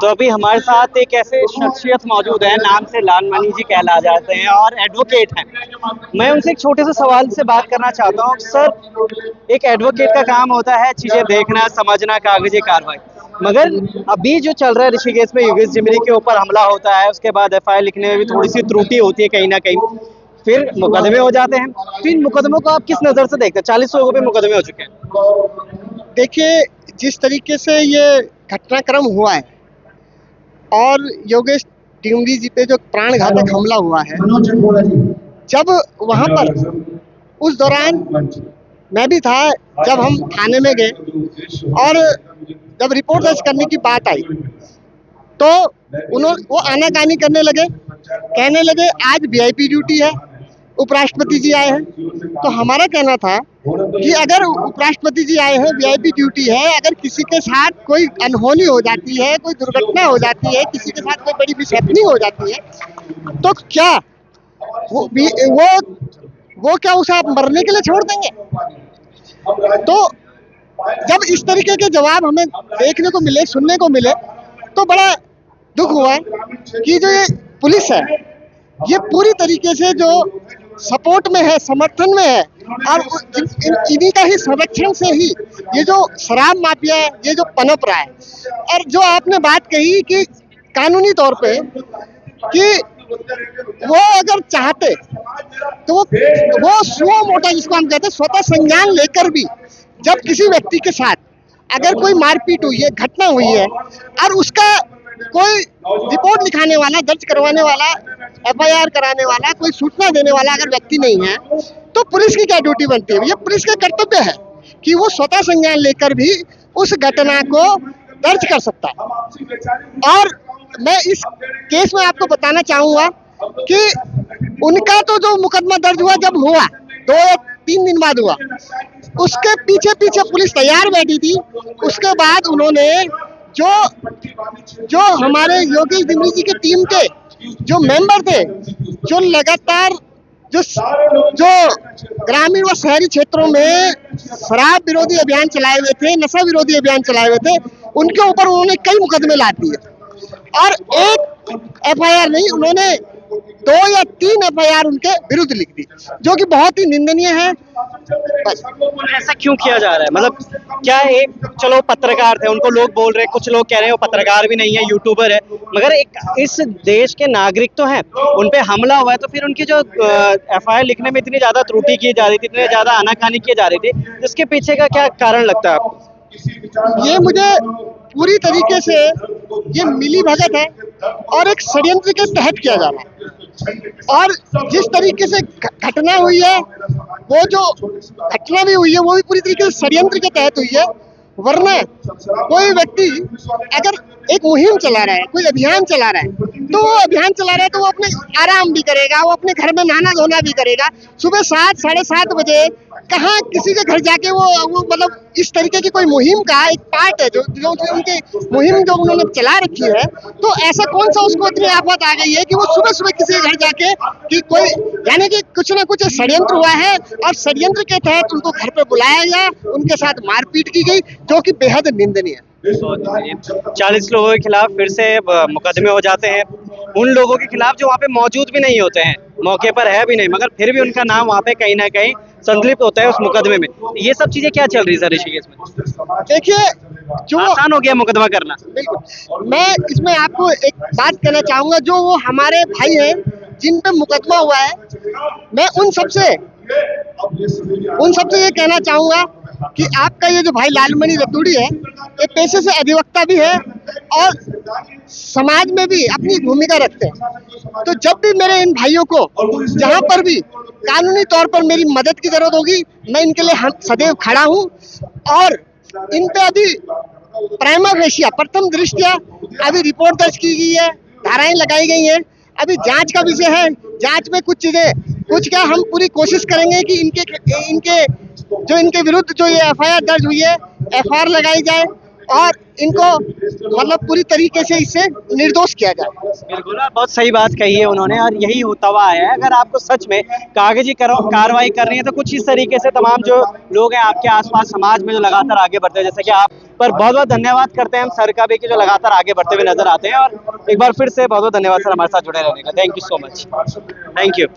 तो अभी हमारे साथ एक ऐसे शख्सियत मौजूद है, नाम से लालमणि जी कहला जाते हैं और एडवोकेट हैं। मैं उनसे एक छोटे से सवाल से बात करना चाहता हूँ। सर, एक एडवोकेट का काम होता है चीजें देखना, समझना, कागजी कार्रवाई, मगर अभी जो चल रहा है ऋषिकेश में योगेश जिमरी के ऊपर हमला होता है, उसके बाद एफआईआर लिखने में भी थोड़ी सी त्रुटि होती है कहीं ना कहीं, फिर मुकदमे हो जाते हैं। तो इन मुकदमों को आप किस नजर से देखते हैं? 40 लोगों पे मुकदमे हो चुके हैं। देखिए, जिस तरीके से ये घटनाक्रम हुआ है और योगेश टिमरी जी पे जो प्राणघातक हमला हुआ है, जब वहां पर उस दौरान मैं भी था, जब हम थाने में गए और जब रिपोर्ट दर्ज करने की बात आई तो वो आनाकानी करने लगे, कहने लगे आज वीआईपी ड्यूटी है, उपराष्ट्रपति जी आए हैं। तो हमारा कहना था कि अगर उपराष्ट्रपति जी आए हैं, वीआईपी ड्यूटी है, अगर किसी के साथ कोई अनहोनी हो जाती है, कोई दुर्घटना हो जाती है, किसी के साथ कोई बड़ी मिसहैपनिंग हो जाती है, तो क्या वो क्या उसे आप मरने के लिए छोड़ देंगे? तो जब इस तरीके के जवाब हमें देखने को मिले, सुनने को मिले, तो बड़ा दुख हुआ कि जो ये पुलिस है, ये पूरी तरीके से जो सपोर्ट में है, समर्थन में है, और इन्हीं का ही संरक्षण से ही ये जो शराब माफिया है, ये जो पनप रहा है। और जो आपने बात कही कि कानूनी तौर पे कि वो अगर चाहते तो वो सुओ मोटा, जिसको हम कहते हैं, स्वतः संज्ञान लेकर भी जब किसी व्यक्ति के साथ अगर कोई मारपीट हुई है, घटना हुई है, और उसका कोई रिपोर्ट लिखाने वाला, दर्ज करवाने वाला, एफआईआर कराने वाला, कोई सूचना देने वाला अगर व्यक्ति नहीं है, तो पुलिस की क्या ड्यूटी बनती है? ये पुलिस का कर्तव्य है कि वो स्वतः संज्ञान लेकर भी उस घटना को दर्ज कर सकता है। और मैं इस केस में आपको बताना चाहूंगा कि उनका तो जो मुकदमा दर्ज हुआ, जब हुआ 2 या 3 दिन बाद हुआ, उसके पीछे पीछे पुलिस तैयार बैठी थी। उसके बाद उन्होंने जो हमारे योगेश जिमरी जी की टीम के जो मेंबर थे, जो लगातार जो ग्रामीण व शहरी क्षेत्रों में शराब विरोधी अभियान चलाए हुए थे, नशा विरोधी अभियान चलाए हुए थे, उनके ऊपर उन्होंने कई मुकदमे ला दिए और एक एफआईआर नहीं, उन्होंने 2 या 3 एफआईआर उनके विरुद्ध लिख दी, जो कि बहुत ही निंदनीय है। ऐसा क्यों किया जा रहा है? मतलब क्या एक, चलो पत्रकार थे, उनको लोग बोल रहे हैं, कुछ लोग कह रहे हैं वो पत्रकार भी नहीं है, यूट्यूबर है, मगर एक इस देश के नागरिक तो हैं, उन पे हमला हुआ है, तो फिर उनकी जो एफआईआर लिखने में इतनी ज्यादा त्रुटि की जा रही थी, इतनी ज्यादा आनाकानी की जा रही थी, इसके पीछे का क्या कारण लगता है आपको? ये मुझे पूरी तरीके से ये मिली भगत है और एक षड्यंत्र के तहत किया जा रहा है। और जिस तरीके से घटना हुई है, वो जो घटना भी हुई है, वो भी पूरी तरीके से षड्यंत्र के तहत हुई है। वरना कोई व्यक्ति अगर एक मुहिम चला रहा है, कोई अभियान चला रहा है, तो वो अभियान चला रहा है तो वो अपने आराम भी करेगा, वो अपने घर में नहाना धोना भी करेगा। सुबह 7, 7:30 बजे कहाँ किसी के घर जाके वो मतलब इस तरीके की कोई मुहिम का एक पार्ट है, जो उनके मुहिम जो उन्होंने चला रखी है, तो ऐसा कौन सा उसको इतनी आफत आ गई है कि वो सुबह सुबह किसी के घर जाके कि कोई, यानी कि कुछ ना कुछ षड्यंत्र हुआ है और षड्यंत्र के तहत उनको घर पे बुलाया गया, उनके साथ मारपीट की गई, जो कि बेहद निंदनीय है। 40 लोगों के खिलाफ फिर से मुकदमे हो जाते हैं, उन लोगों के खिलाफ जो वहाँ पे मौजूद भी नहीं होते हैं, मौके पर है भी नहीं, मगर फिर भी उनका नाम वहाँ पे कहीं ना कहीं संतलिप्त होता है उस मुकदमे में। ये सब चीजें क्या चल रही है सर ऋषिकेश में? देखिए, जो आसान हो गया मुकदमा करना। बिल्कुल, मैं इसमें आपको एक बात कहना चाहूंगा, जो वो हमारे भाई हैं जिन पे मुकदमा हुआ है, मैं उन सबसे ये कहना चाहूंगा कि आपका ये जो भाई लालमणि रतूड़ी है, ये पेशे से अधिवक्ता भी है और समाज में भी अपनी भूमिका रखते हैं। तो जब भी मेरे इन भाइयों को जहां पर भी कानूनी तौर पर मेरी मदद की जरूरत होगी, मैं इनके लिए सदैव खड़ा हूं। और इन पे अभी प्राइमा फेशिया, प्रथम दृष्टया अभी रिपोर्ट दर्ज की गई है, धाराएं लगाई गई हैं, अभी जांच का विषय है। जांच में कुछ क्या हम पूरी कोशिश करेंगे कि इनके विरुद्ध जो ये एफआईआर दर्ज हुई है, एफआईआर लगाई जाए और इनको मतलब पूरी तरीके से इससे निर्दोष किया जाए। बिल्कुल, बहुत सही बात कही है उन्होंने और यही होता हुआ आया है। अगर आपको सच में कागजी कार्रवाई करनी है तो कुछ इस तरीके से तमाम जो लोग हैं आपके आसपास समाज में जो लगातार आगे बढ़ते हैं, जैसे कि आप, पर बहुत बहुत धन्यवाद करते हैं हम सर का भी कि जो लगातार आगे बढ़ते हुए नजर आते हैं। और एक बार फिर से बहुत बहुत धन्यवाद सर हमारे साथ जुड़े रहने का। Thank you so much. Thank you.